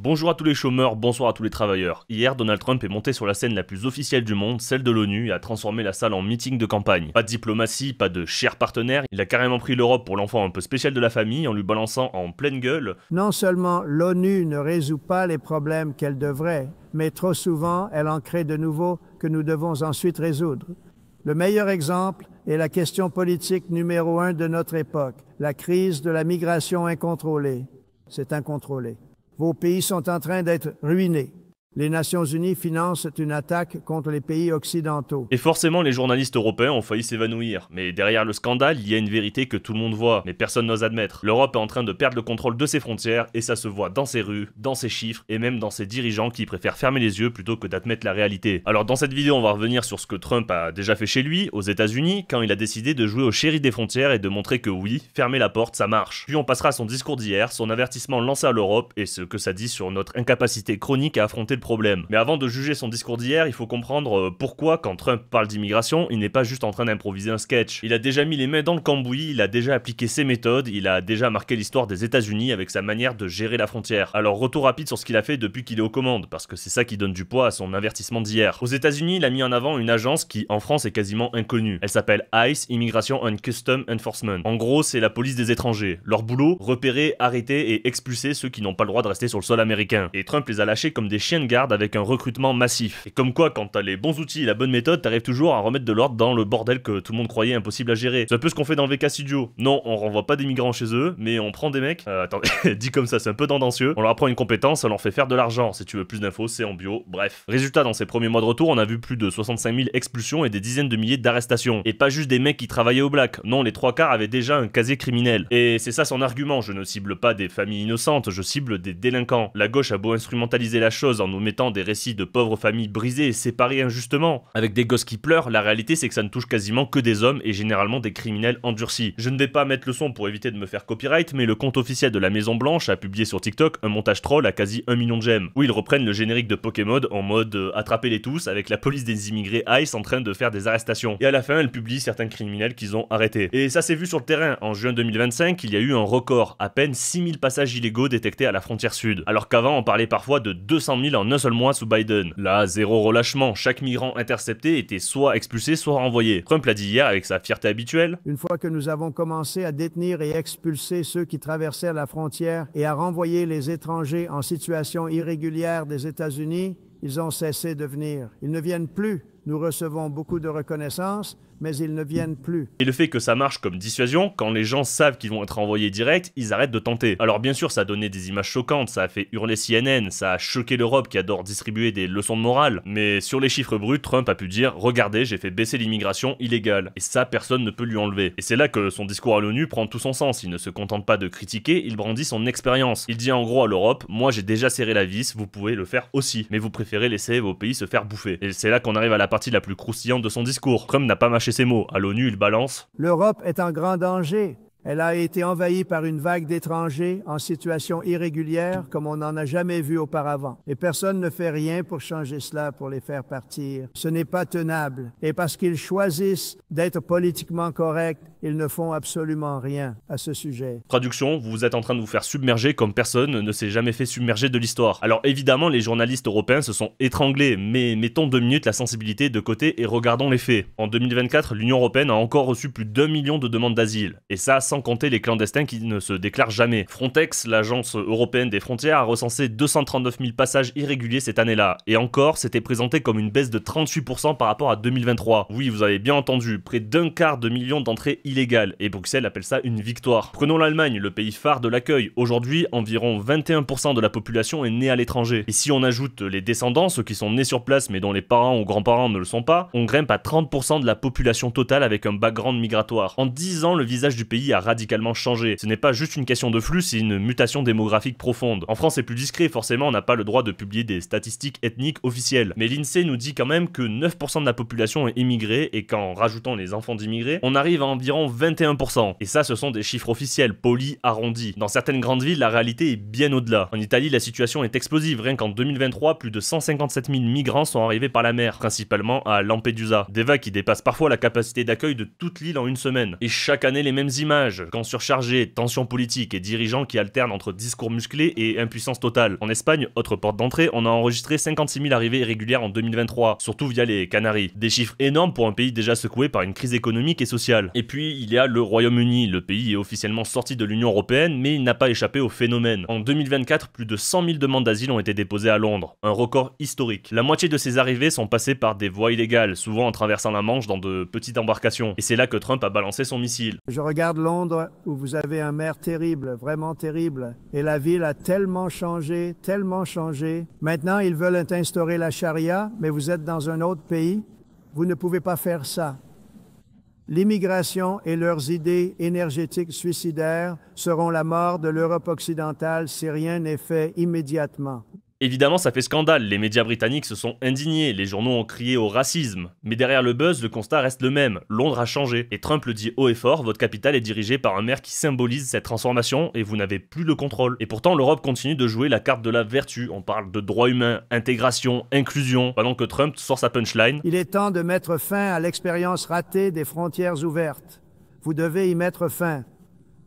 Bonjour à tous les chômeurs, bonsoir à tous les travailleurs. Hier, Donald Trump est monté sur la scène la plus officielle du monde, celle de l'ONU, et a transformé la salle en meeting de campagne. Pas de diplomatie, pas de chers partenaires, il a carrément pris l'Europe pour l'enfant un peu spécial de la famille en lui balançant en pleine gueule. Non seulement l'ONU ne résout pas les problèmes qu'elle devrait, mais trop souvent elle en crée de nouveaux que nous devons ensuite résoudre. Le meilleur exemple est la question politique numéro 1 de notre époque, la crise de la migration incontrôlée. C'est incontrôlé. Vos pays sont en train d'être ruinés. Les Nations Unies financent une attaque contre les pays occidentaux. Et forcément, les journalistes européens ont failli s'évanouir. Mais derrière le scandale, il y a une vérité que tout le monde voit, mais personne n'ose admettre. L'Europe est en train de perdre le contrôle de ses frontières, et ça se voit dans ses rues, dans ses chiffres, et même dans ses dirigeants qui préfèrent fermer les yeux plutôt que d'admettre la réalité. Alors dans cette vidéo, on va revenir sur ce que Trump a déjà fait chez lui, aux États-Unis, quand il a décidé de jouer au shérif des frontières et de montrer que oui, fermer la porte, ça marche. Puis on passera à son discours d'hier, son avertissement lancé à l'Europe, et ce que ça dit sur notre incapacité chronique à affronter le problème. Mais avant de juger son discours d'hier, il faut comprendre pourquoi, quand Trump parle d'immigration, il n'est pas juste en train d'improviser un sketch. Il a déjà mis les mains dans le cambouis, il a déjà appliqué ses méthodes, il a déjà marqué l'histoire des États-Unis avec sa manière de gérer la frontière. Alors retour rapide sur ce qu'il a fait depuis qu'il est aux commandes, parce que c'est ça qui donne du poids à son avertissement d'hier. Aux États-Unis, il a mis en avant une agence qui, en France, est quasiment inconnue. Elle s'appelle ICE, Immigration and Custom Enforcement. En gros, c'est la police des étrangers. Leur boulot, repérer, arrêter et expulser ceux qui n'ont pas le droit de rester sur le sol américain. Et Trump les a lâchés comme des chiens de garde avec un recrutement massif. Et comme quoi, quand t'as les bons outils et la bonne méthode, t'arrives toujours à remettre de l'ordre dans le bordel que tout le monde croyait impossible à gérer. C'est un peu ce qu'on fait dans le VK Studio. Non, on renvoie pas des migrants chez eux, mais on prend des mecs... attendez, dit comme ça, c'est un peu tendancieux. On leur apprend une compétence, on leur fait faire de l'argent. Si tu veux plus d'infos, c'est en bio. Bref. Résultat, dans ces premiers mois de retour, on a vu plus de 65 000 expulsions et des dizaines de milliers d'arrestations. Et pas juste des mecs qui travaillaient au black. Non, les trois quarts avaient déjà un casier criminel. Et c'est ça son argument. Je ne cible pas des familles innocentes, je cible des délinquants. La gauche a beau instrumentaliser la chose en nous mettant des récits de pauvres familles brisées et séparées injustement, avec des gosses qui pleurent, la réalité c'est que ça ne touche quasiment que des hommes et généralement des criminels endurcis. Je ne vais pas mettre le son pour éviter de me faire copyright, mais le compte officiel de la Maison Blanche a publié sur TikTok un montage troll à quasi 1 million de j'aime, où ils reprennent le générique de Pokémon en mode attrapez-les tous, avec la police des immigrés ICE en train de faire des arrestations. Et à la fin, elle publie certains criminels qu'ils ont arrêtés. Et ça s'est vu sur le terrain. En juin 2025, il y a eu un record, à peine 6000 passages illégaux détectés à la frontière sud, alors qu'avant on parlait parfois de 200 000 en un seul mois sous Biden. Là, zéro relâchement, chaque migrant intercepté était soit expulsé, soit renvoyé. Trump l'a dit hier avec sa fierté habituelle. Une fois que nous avons commencé à détenir et expulser ceux qui traversaient la frontière et à renvoyer les étrangers en situation irrégulière des États-Unis, ils ont cessé de venir. Ils ne viennent plus. Nous recevons beaucoup de reconnaissance, mais ils ne viennent plus. Et le fait que ça marche comme dissuasion, quand les gens savent qu'ils vont être envoyés direct, ils arrêtent de tenter. Alors bien sûr, ça a donné des images choquantes, ça a fait hurler CNN, ça a choqué l'Europe qui adore distribuer des leçons de morale. Mais sur les chiffres bruts, Trump a pu dire « Regardez, j'ai fait baisser l'immigration illégale ». Et ça, personne ne peut lui enlever. Et c'est là que son discours à l'ONU prend tout son sens. Il ne se contente pas de critiquer, il brandit son expérience. Il dit en gros à l'Europe « Moi j'ai déjà serré la vis, vous pouvez le faire aussi. Mais vous préférez laisser vos pays se faire bouffer ». Et c'est là qu'on arrive à la partie la plus croustillante de son discours. Trump n'a pas mâché ses mots. À l'ONU, il balance. L'Europe est en grand danger. Elle a été envahie par une vague d'étrangers en situation irrégulière comme on n'en a jamais vu auparavant. Et personne ne fait rien pour changer cela, pour les faire partir. Ce n'est pas tenable. Et parce qu'ils choisissent d'être politiquement corrects, ils ne font absolument rien à ce sujet. Traduction, vous êtes en train de vous faire submerger comme personne ne s'est jamais fait submerger de l'histoire. Alors évidemment, les journalistes européens se sont étranglés, mais mettons 2 minutes la sensibilité de côté et regardons les faits. En 2024, l'Union européenne a encore reçu plus d'1 million de demandes d'asile. Et ça, sans compter les clandestins qui ne se déclarent jamais. Frontex, l'agence européenne des frontières, a recensé 239 000 passages irréguliers cette année-là. Et encore, c'était présenté comme une baisse de 38% par rapport à 2023. Oui, vous avez bien entendu, près d'un quart de million d'entrées illégales. Et Bruxelles appelle ça une victoire. Prenons l'Allemagne, le pays phare de l'accueil. Aujourd'hui, environ 21% de la population est née à l'étranger. Et si on ajoute les descendants, ceux qui sont nés sur place mais dont les parents ou grands-parents ne le sont pas, on grimpe à 30% de la population totale avec un background migratoire. En 10 ans, le visage du pays a radicalement changé. Ce n'est pas juste une question de flux, c'est une mutation démographique profonde. En France, c'est plus discret, forcément, on n'a pas le droit de publier des statistiques ethniques officielles. Mais l'INSEE nous dit quand même que 9% de la population est immigrée et qu'en rajoutant les enfants d'immigrés, on arrive à environ seulement 21%. Et ça, ce sont des chiffres officiels, polis, arrondis. Dans certaines grandes villes, la réalité est bien au-delà. En Italie, la situation est explosive. Rien qu'en 2023, plus de 157 000 migrants sont arrivés par la mer, principalement à Lampedusa. Des vagues qui dépassent parfois la capacité d'accueil de toute l'île en une semaine. Et chaque année, les mêmes images. Camps surchargés, tensions politiques et dirigeants qui alternent entre discours musclés et impuissance totale. En Espagne, autre porte d'entrée, on a enregistré 56 000 arrivées irrégulières en 2023, surtout via les Canaries. Des chiffres énormes pour un pays déjà secoué par une crise économique et sociale. Et puis, il y a le Royaume-Uni. Le pays est officiellement sorti de l'Union européenne, mais il n'a pas échappé au phénomène. En 2024, plus de 100 000 demandes d'asile ont été déposées à Londres, un record historique. La moitié de ces arrivées sont passées par des voies illégales, souvent en traversant la Manche dans de petites embarcations. Et c'est là que Trump a balancé son missile. Je regarde Londres où vous avez un maire terrible, vraiment terrible. Et la ville a tellement changé, tellement changé. Maintenant, ils veulent instaurer la charia, mais vous êtes dans un autre pays. Vous ne pouvez pas faire ça. L'immigration et leurs idées énergétiques suicidaires seront la mort de l'Europe occidentale si rien n'est fait immédiatement. Évidemment, ça fait scandale, les médias britanniques se sont indignés, les journaux ont crié au racisme. Mais derrière le buzz, le constat reste le même, Londres a changé. Et Trump le dit haut et fort, votre capitale est dirigée par un maire qui symbolise cette transformation et vous n'avez plus le contrôle. Et pourtant, l'Europe continue de jouer la carte de la vertu, on parle de droits humains, intégration, inclusion, pendant que Trump sort sa punchline. Il est temps de mettre fin à l'expérience ratée des frontières ouvertes. Vous devez y mettre fin.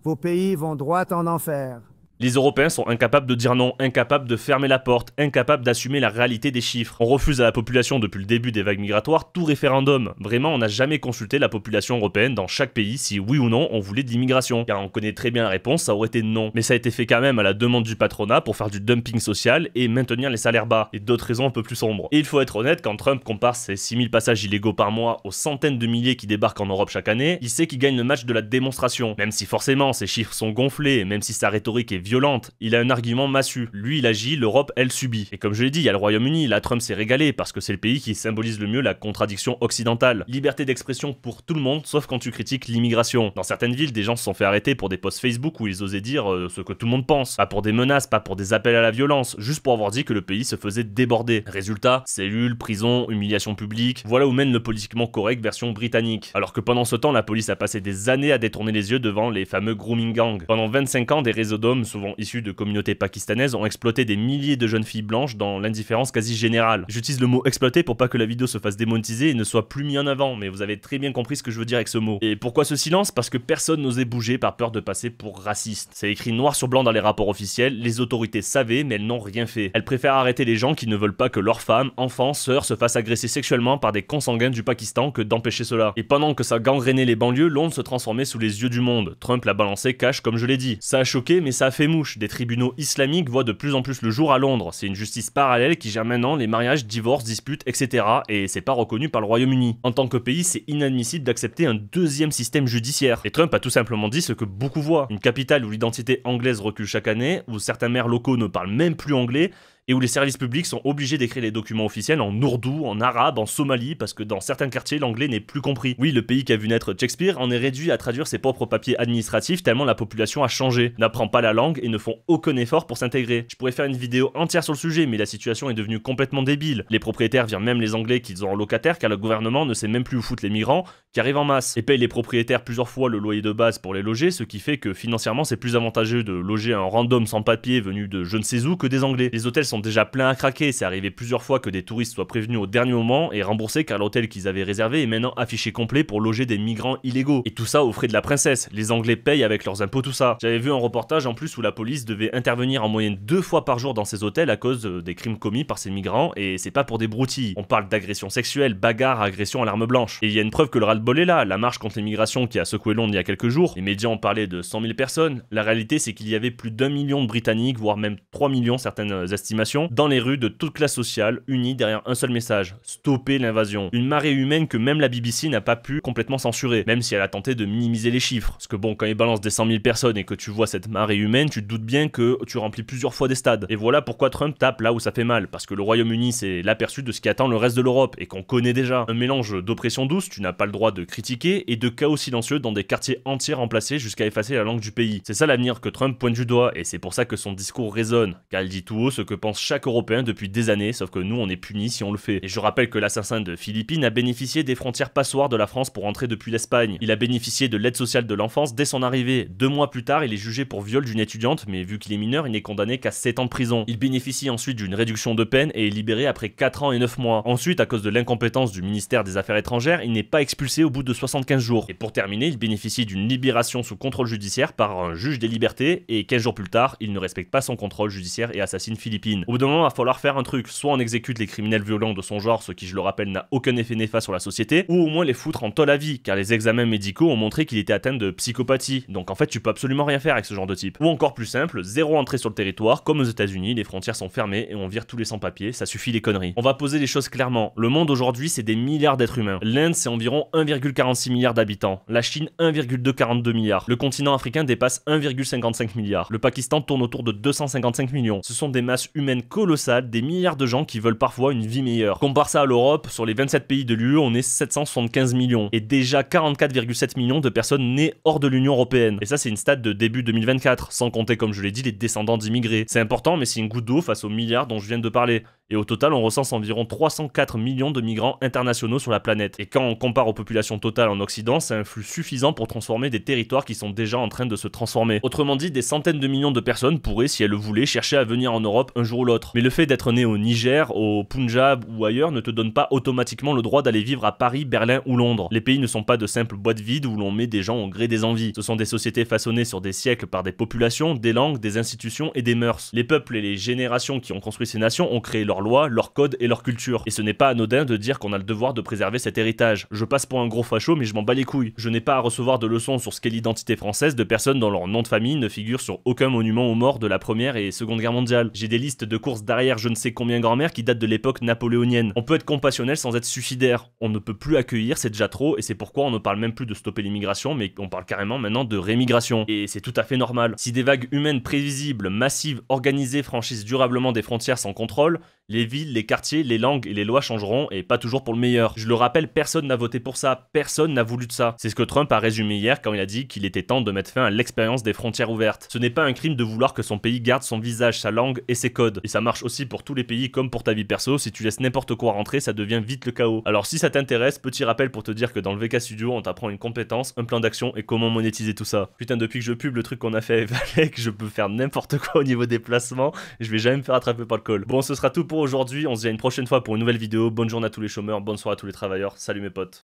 Vos pays vont droit en enfer. Les Européens sont incapables de dire non, incapables de fermer la porte, incapables d'assumer la réalité des chiffres. On refuse à la population depuis le début des vagues migratoires tout référendum. Vraiment, on n'a jamais consulté la population européenne dans chaque pays si oui ou non on voulait de l'immigration. Car on connaît très bien la réponse, ça aurait été non. Mais ça a été fait quand même à la demande du patronat pour faire du dumping social et maintenir les salaires bas. Et d'autres raisons un peu plus sombres. Et il faut être honnête, quand Trump compare ses 6000 passages illégaux par mois aux centaines de milliers qui débarquent en Europe chaque année, il sait qu'il gagne le match de la démonstration. Même si forcément ces chiffres sont gonflés, même si sa rhétorique est violente, il a un argument massu. Lui, il agit, l'Europe, elle subit. Et comme je l'ai dit, il y a le Royaume-Uni, là Trump s'est régalé parce que c'est le pays qui symbolise le mieux la contradiction occidentale. Liberté d'expression pour tout le monde, sauf quand tu critiques l'immigration. Dans certaines villes, des gens se sont fait arrêter pour des posts Facebook où ils osaient dire ce que tout le monde pense. Pas pour des menaces, pas pour des appels à la violence, juste pour avoir dit que le pays se faisait déborder. Résultat, cellules, prison, humiliation publique, voilà où mène le politiquement correct version britannique. Alors que pendant ce temps, la police a passé des années à détourner les yeux devant les fameux grooming gangs. Pendant 25 ans, des réseaux d'hommes, souvent issus de communautés pakistanaises, ont exploité des milliers de jeunes filles blanches dans l'indifférence quasi générale. J'utilise le mot exploiter pour pas que la vidéo se fasse démonétiser et ne soit plus mis en avant, mais vous avez très bien compris ce que je veux dire avec ce mot. Et pourquoi ce silence? Parce que personne n'osait bouger par peur de passer pour raciste. C'est écrit noir sur blanc dans les rapports officiels, les autorités savaient mais elles n'ont rien fait. Elles préfèrent arrêter les gens qui ne veulent pas que leurs femmes, enfants, sœurs se fassent agresser sexuellement par des consanguins du Pakistan que d'empêcher cela. Et pendant que ça gangrénait les banlieues, Londres se transformait sous les yeux du monde. Trump l'a balancé cash comme je l'ai dit. Ça a choqué mais ça a fait mouche. Des tribunaux islamiques voient de plus en plus le jour à Londres. C'est une justice parallèle qui gère maintenant les mariages, divorces, disputes, etc. Et c'est pas reconnu par le Royaume-Uni. En tant que pays, c'est inadmissible d'accepter un deuxième système judiciaire. Et Trump a tout simplement dit ce que beaucoup voient. Une capitale où l'identité anglaise recule chaque année, où certains maires locaux ne parlent même plus anglais, et où les services publics sont obligés d'écrire les documents officiels en ourdou, en arabe, en somalie, parce que dans certains quartiers, l'anglais n'est plus compris. Oui, le pays qui a vu naître Shakespeare en est réduit à traduire ses propres papiers administratifs tellement la population a changé, n'apprend pas la langue et ne font aucun effort pour s'intégrer. Je pourrais faire une vidéo entière sur le sujet, mais la situation est devenue complètement débile. Les propriétaires virent même les Anglais qu'ils ont en locataire car le gouvernement ne sait même plus où foutre les migrants qui arrivent en masse, et paye les propriétaires plusieurs fois le loyer de base pour les loger, ce qui fait que financièrement c'est plus avantageux de loger un random sans papier venu de je ne sais où que des Anglais. Les hôtels sont déjà pleins à craquer, c'est arrivé plusieurs fois que des touristes soient prévenus au dernier moment et remboursés car l'hôtel qu'ils avaient réservé est maintenant affiché complet pour loger des migrants illégaux. Et tout ça aux frais de la princesse, les Anglais payent avec leurs impôts tout ça. J'avais vu un reportage en plus où la police devait intervenir en moyenne 2 fois par jour dans ces hôtels à cause des crimes commis par ces migrants, et c'est pas pour des broutilles. On parle d'agression sexuelle, bagarre, agression à l'arme blanche. Et il y a une preuve que le ras-le-bol est là, la marche contre l'immigration qui a secoué Londres il y a quelques jours, les médias ont parlé de 100 000 personnes, la réalité c'est qu'il y avait plus d'1 million de Britanniques, voire même 3 millions certaines estimations, dans les rues de toute classe sociale, unis derrière un seul message, stopper l'invasion. Une marée humaine que même la BBC n'a pas pu complètement censurer, même si elle a tenté de minimiser les chiffres. Parce que bon, quand ils balancent des 100 000 personnes et que tu vois cette marée humaine, tu te doutes bien que tu remplis plusieurs fois des stades. Et voilà pourquoi Trump tape là où ça fait mal, parce que le Royaume-Uni c'est l'aperçu de ce qui attend le reste de l'Europe, et qu'on connaît déjà. Un mélange d'oppression douce, tu n'as pas le droit de critiquer, et de chaos silencieux dans des quartiers entiers remplacés jusqu'à effacer la langue du pays. C'est ça l'avenir que Trump pointe du doigt, et c'est pour ça que son discours résonne, car il dit tout haut ce que pensent pense chaque Européen depuis des années, sauf que nous on est punis si on le fait. Et je rappelle que l'assassin de Philippines a bénéficié des frontières passoires de la France pour entrer depuis l'Espagne. Il a bénéficié de l'aide sociale de l'enfance dès son arrivée. 2 mois plus tard, il est jugé pour viol d'une étudiante, mais vu qu'il est mineur, il n'est condamné qu'à 7 ans de prison. Il bénéficie ensuite d'une réduction de peine et est libéré après 4 ans et 9 mois. Ensuite, à cause de l'incompétence du ministère des Affaires étrangères, il n'est pas expulsé au bout de 75 jours. Et pour terminer, il bénéficie d'une libération sous contrôle judiciaire par un juge des libertés et 15 jours plus tard, il ne respecte pas son contrôle judiciaire et assassine Philippines. Au bout d'un moment, il va falloir faire un truc. Soit on exécute les criminels violents de son genre, ce qui, je le rappelle, n'a aucun effet néfaste sur la société, ou au moins les foutre en tôle à vie, car les examens médicaux ont montré qu'il était atteint de psychopathie. Donc en fait, tu peux absolument rien faire avec ce genre de type. Ou encore plus simple, 0 entrée sur le territoire, comme aux États-Unis, les frontières sont fermées et on vire tous les sans-papiers, ça suffit les conneries. On va poser les choses clairement. Le monde aujourd'hui, c'est des milliards d'êtres humains. L'Inde, c'est environ 1,46 milliard d'habitants. La Chine, 1,242 milliards. Le continent africain dépasse 1,55 milliard. Le Pakistan tourne autour de 255 millions. Ce sont des masses humaines colossales, des milliards de gens qui veulent parfois une vie meilleure. Compare ça à l'Europe, sur les 27 pays de l'UE, on est 775 millions. Et déjà 44,7 millions de personnes nées hors de l'Union européenne. Et ça, c'est une stat de début 2024, sans compter, comme je l'ai dit, les descendants d'immigrés. C'est important, mais c'est une goutte d'eau face aux milliards dont je viens de parler. Et au total, on recense environ 304 millions de migrants internationaux sur la planète. Et quand on compare aux populations totales en Occident, c'est un flux suffisant pour transformer des territoires qui sont déjà en train de se transformer. Autrement dit, des centaines de millions de personnes pourraient, si elles le voulaient, chercher à venir en Europe un jour ou l'autre. Mais le fait d'être né au Niger, au Punjab ou ailleurs ne te donne pas automatiquement le droit d'aller vivre à Paris, Berlin ou Londres. Les pays ne sont pas de simples boîtes vides où l'on met des gens au gré des envies. Ce sont des sociétés façonnées sur des siècles par des populations, des langues, des institutions et des mœurs. Les peuples et les générations qui ont construit ces nations ont créé leurs lois, leurs codes et leur culture. Et ce n'est pas anodin de dire qu'on a le devoir de préserver cet héritage. Je passe pour un gros facho, mais je m'en bats les couilles. Je n'ai pas à recevoir de leçons sur ce qu'est l'identité française de personnes dont leur nom de famille ne figure sur aucun monument aux morts de la Première et Seconde Guerre mondiale. J'ai des listes de courses d'arrière je ne sais combien grand-mère qui datent de l'époque napoléonienne. On peut être compassionnel sans être suicidaire. On ne peut plus accueillir, c'est déjà trop, et c'est pourquoi on ne parle même plus de stopper l'immigration, mais on parle carrément maintenant de rémigration. Et c'est tout à fait normal. Si des vagues humaines prévisibles, massives, organisées franchissent durablement des frontières sans contrôle, les villes, les quartiers, les langues et les lois changeront, et pas toujours pour le meilleur. Je le rappelle, personne n'a voté pour ça, personne n'a voulu de ça. C'est ce que Trump a résumé hier quand il a dit qu'il était temps de mettre fin à l'expérience des frontières ouvertes. Ce n'est pas un crime de vouloir que son pays garde son visage, sa langue et ses codes. Et ça marche aussi pour tous les pays comme pour ta vie perso, si tu laisses n'importe quoi rentrer, ça devient vite le chaos. Alors si ça t'intéresse, petit rappel pour te dire que dans le VK Studio, on t'apprend une compétence, un plan d'action et comment monétiser tout ça. Putain, depuis que je pub le truc qu'on a fait avec Valek, je peux faire n'importe quoi au niveau des placements, et je vais jamais me faire attraper par le col. Bon, ce sera tout pour aujourd'hui, on se dit à une prochaine fois pour une nouvelle vidéo. Bonne journée à tous les chômeurs, bonne soirée à tous les travailleurs, salut mes potes.